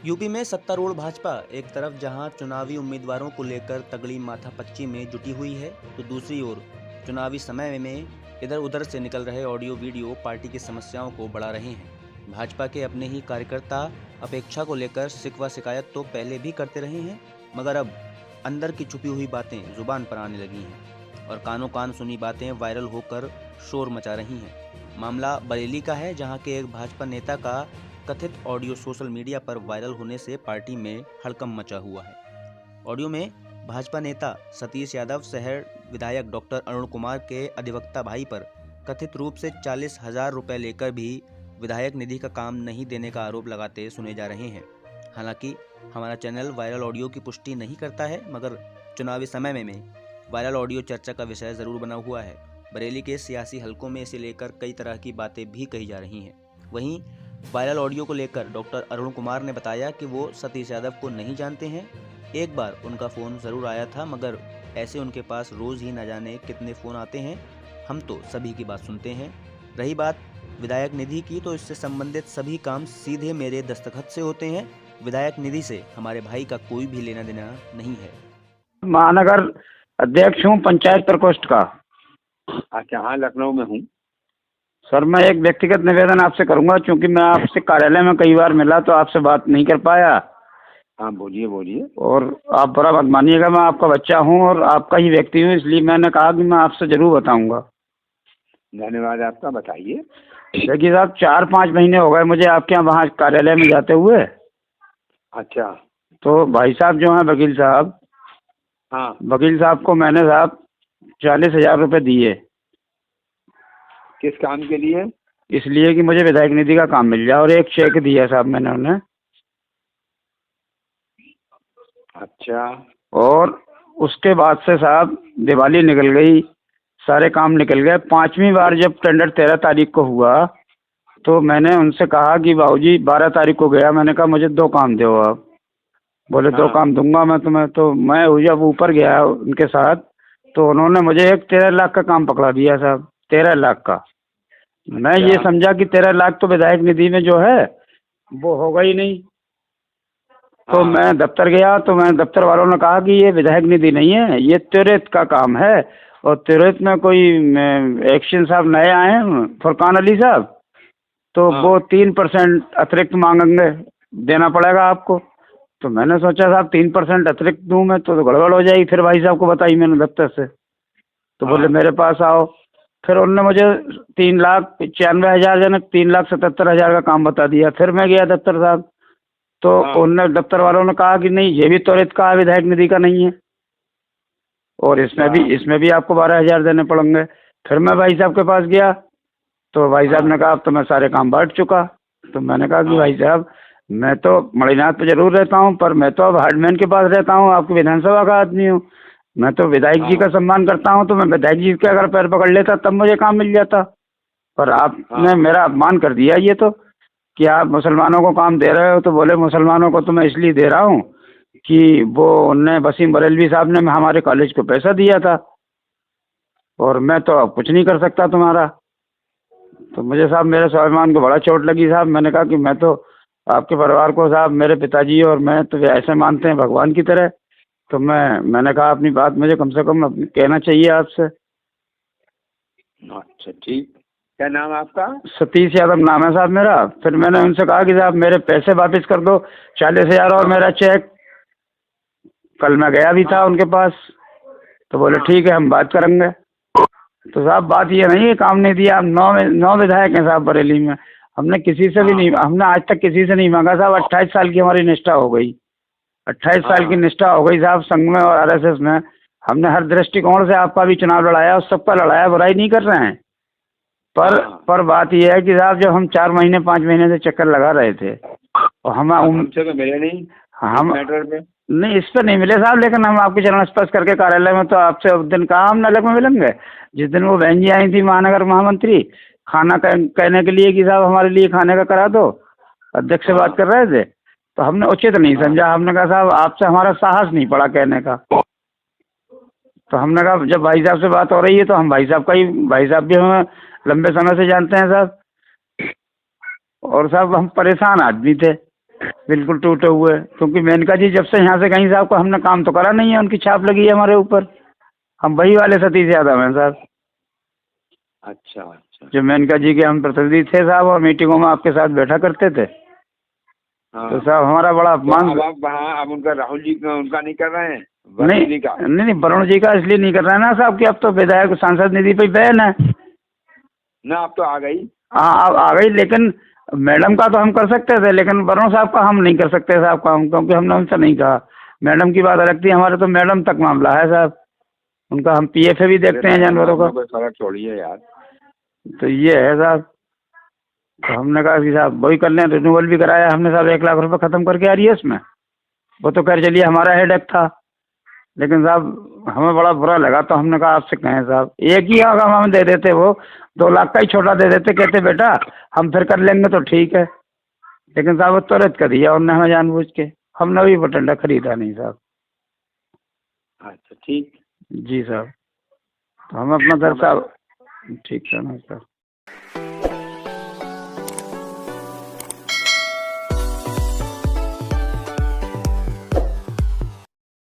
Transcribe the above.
UP में सत्तारूढ़ भाजपा एक तरफ जहां चुनावी उम्मीदवारों को लेकर तगड़ी माथापच्ची में जुटी हुई है, तो दूसरी ओर चुनावी समय में इधर उधर से निकल रहे ऑडियो वीडियो पार्टी की समस्याओं को बढ़ा रहे हैं। भाजपा के अपने ही कार्यकर्ता अपेक्षा को लेकर शिकवा शिकायत तो पहले भी करते रहे हैं, मगर अब अंदर की छुपी हुई बातें जुबान पर आने लगी हैं और कानों कान सुनी बातें वायरल होकर शोर मचा रही हैं। मामला बरेली का है, जहां के एक भाजपा नेता का कथित ऑडियो सोशल मीडिया पर वायरल होने से पार्टी में हड़कंप मचा हुआ है। ऑडियो में भाजपा नेता सतीश यादव शहर विधायक डॉक्टर अरुण कुमार के अधिवक्ता भाई पर कथित रूप से 40,000 रुपए लेकर भी विधायक निधि का काम नहीं देने का आरोप लगाते सुने जा रहे हैं। हालांकि हमारा चैनल वायरल ऑडियो की पुष्टि नहीं करता है, मगर चुनावी समय में वायरल ऑडियो चर्चा का विषय जरूर बना हुआ है। बरेली के सियासी हलकों में इसे लेकर कई तरह की बातें भी कही जा रही हैं। वहीं वायरल ऑडियो को लेकर डॉक्टर अरुण कुमार ने बताया कि वो सतीश यादव को नहीं जानते हैं। एक बार उनका फ़ोन ज़रूर आया था, मगर ऐसे उनके पास रोज़ ही न जाने कितने फ़ोन आते हैं। हम तो सभी की बात सुनते हैं। रही बात विधायक निधि की, तो इससे संबंधित सभी काम सीधे मेरे दस्तखत से होते हैं। विधायक निधि से हमारे भाई का कोई भी लेना देना नहीं है। महानगर अध्यक्ष हूँ पंचायत प्रकोष्ठ का। अच्छा, हाँ, लखनऊ में हूँ। सर, मैं एक व्यक्तिगत निवेदन आपसे करूंगा, क्योंकि मैं आपसे कार्यालय में कई बार मिला तो आपसे बात नहीं कर पाया। हाँ, बोलिए बोलिए। और आप बुरा मत मानिएगा, मैं आपका बच्चा हूँ और आपका ही व्यक्ति हूँ, इसलिए मैंने कहा कि मैं आपसे जरूर बताऊंगा। धन्यवाद आपका, बताइए। देखिए साहब, 4-5 महीने हो गए मुझे आपके यहाँ वहाँ कार्यालय में जाते हुए। अच्छा। तो भाई साहब जो हैं वकील साहब, हाँ। वकील साहब को मैंने साहब 40,000 रुपये दिए। किस काम के लिए? इसलिए कि मुझे विधायक निधि का काम मिल जाए, और एक चेक दिया साहब मैंने उन्हें। अच्छा। और उसके बाद से साहब दिवाली निकल गई, सारे काम निकल गए। 5वीं बार जब टेंडर 13 तारीख को हुआ, तो मैंने उनसे कहा कि बाबूजी 12 तारीख को गया, मैंने कहा मुझे 2 काम दो आप। बोले हाँ। 2 काम दूंगा मैं तुम्हें। तो मैं जब ऊपर गया उनके साथ, तो उन्होंने मुझे एक 13 लाख का काम पकड़ा दिया साहब, 13 लाख का। मैं ये अच्छा। समझा कि 13 लाख तो विधायक निधि में जो है वो होगा ही नहीं। तो हाँ। मैं दफ्तर गया, तो मैं दफ्तर वालों ने कहा कि ये विधायक निधि नहीं है, ये त्वरित का काम है। और त्वरित में कोई एक्शन साहब नए आए हैं, फुरकान अली साहब, तो हाँ। वो 3% अतिरिक्त मांगेंगे, देना पड़ेगा आपको। तो मैंने सोचा साहब 3% अतिरिक्त दूं मैं तो गड़बड़ हो जाएगी। फिर भाई साहब को बताई मैंने दफ्तर से, तो बोले हाँ। मेरे पास आओ। फिर उन्होंने मुझे 3,95,000 यानी 3,77,000 का काम बता दिया। फिर मैं गया दफ्तर साहब, तो हाँ। उनने दफ्तर वालों ने कहा कि नहीं, ये भी त्वरित का विधायक निधि का नहीं है, और इसमें भी आपको 12,000 देने पड़ेंगे। फिर मैं भाई साहब के पास गया, तो भाई साहब ने कहा अब तो मैं सारे काम बांट चुका। तो मैंने कहा कि भाई साहब, मैं तो मणिनाथ पे जरूर रहता हूँ, पर मैं तो अब हार्डमैन के पास रहता हूँ, आपकी विधानसभा का आदमी हूँ। मैं तो विधायक जी का सम्मान करता हूँ, तो मैं विधायक जी के अगर पैर पकड़ लेता तब मुझे काम मिल जाता। पर आपने मेरा अपमान कर दिया ये तो, कि आप मुसलमानों को काम दे रहे हो। तो बोले मुसलमानों को तो मैं इसलिए दे रहा हूँ कि वो उनने वसीम बरेलवी साहब ने हमारे कॉलेज को पैसा दिया था, और मैं तो अब कुछ नहीं कर सकता तुम्हारा। तो मुझे साहब मेरे स्वाभिमान को बड़ा चोट लगी साहब। मैंने कहा कि मैं तो आपके परिवार को साहब, मेरे पिताजी और मैं तो ऐसे मानते हैं भगवान की तरह। तो मैंने कहा अपनी बात मुझे कम से कम कहना चाहिए आपसे। अच्छा, ठीक। क्या नाम आपका? सतीश यादव नाम है साहब मेरा। फिर मैंने उनसे कहा कि साहब मेरे पैसे वापस कर दो, 40,000 और मेरा चेक। कल मैं गया भी था उनके पास, तो बोले ठीक है हम बात करेंगे। तो साहब बात ये नहीं है काम नहीं दिया। हम 9 विधायक हैं साहब बरेली में, हमने किसी से भी नहीं, हमने आज तक किसी से नहीं मांगा साहब। 28 साल की हमारी निष्ठा हो गई, 28 साल की निष्ठा हो गई साहब संघ में और आरएसएस में। हमने हर दृष्टिकोण से आपका भी चुनाव लड़ाया और सबका लड़ाया, बुराई नहीं कर रहे हैं। पर बात यह है कि साहब जब हम 4 महीने 5 महीने से चक्कर लगा रहे थे, और हमसे तो मिले नहीं हम मैटर पे। नहीं, इस पर नहीं मिले साहब, लेकिन हम आपके चरण स्पर्श करके कार्यालय में तो आपसे उस दिन कहा हम नलक में मिलेंगे, जिस दिन वो बहन जी आई थी महानगर महामंत्री, खाना कहने के लिए कि साहब हमारे लिए खाने का करा दो। अध्यक्ष से बात कर रहे थे, तो हमने उचित नहीं समझा। हमने कहा साहब आपसे हमारा साहस नहीं पड़ा कहने का। तो हमने कहा जब भाई साहब से बात हो रही है तो हम भाई साहब भी हमें लंबे समय से जानते हैं साहब, और साहब हम परेशान आदमी थे। बिल्कुल टूटे हुए, क्योंकि मेनका जी जब से यहाँ से गई साहब को हमने काम तो करा नहीं है, उनकी छाप लगी है हमारे ऊपर। हम वही वाले सतीश यादव हैं साहब, अच्छा अच्छा। जो मेनका जी के हम प्रतिनिधि थे साहब, और मीटिंगों में आपके साथ बैठा करते थे। हाँ। तो साहब हमारा बड़ा तो अपमान। अब आप वहाँ अब उनका राहुल जी का उनका नहीं कर रहे हैं, वरुण नहीं जी का? नहीं, वरुण जी का इसलिए नहीं कर रहे हैं ना साहब कि अब तो विधायक सांसद निधि पे बैन है ना, अब तो आ गई। हाँ, अब आ गई, लेकिन मैडम का तो हम कर सकते थे, लेकिन वरुण साहब का हम नहीं कर सकते साहब का, हम क्योंकि हमने उनसे नहीं कहा। मैडम की बात अलग थी, हमारे तो मैडम तक मामला है साहब, उनका हम पीएफए भी देखते हैं जानवरों का। कोई फर्क थोड़ी है यार। तो ये है साहब, तो हमने कहा कि साहब वही कर लें, रिन्यूअल भी कराया हमने साहब, 1 लाख रुपए खत्म करके आ रही है इसमें। वो तो खैर चलिए हमारा हेडेक था, लेकिन साहब हमें बड़ा बुरा लगा, तो हमने कहा आपसे कहें साहब, एक ही अगर हम दे देते, वो 2 लाख का ही छोटा दे देते, कहते बेटा हम फिर कर लेंगे तो ठीक है, लेकिन साहब वो तुरंत कर दिया उन्होंने हमें जानबूझ के। हमने भी बटंडा खरीदा नहीं साहब। अच्छा ठीक। जी साहब, तो हम अपना दर साहब। ठीक है नमस्कार।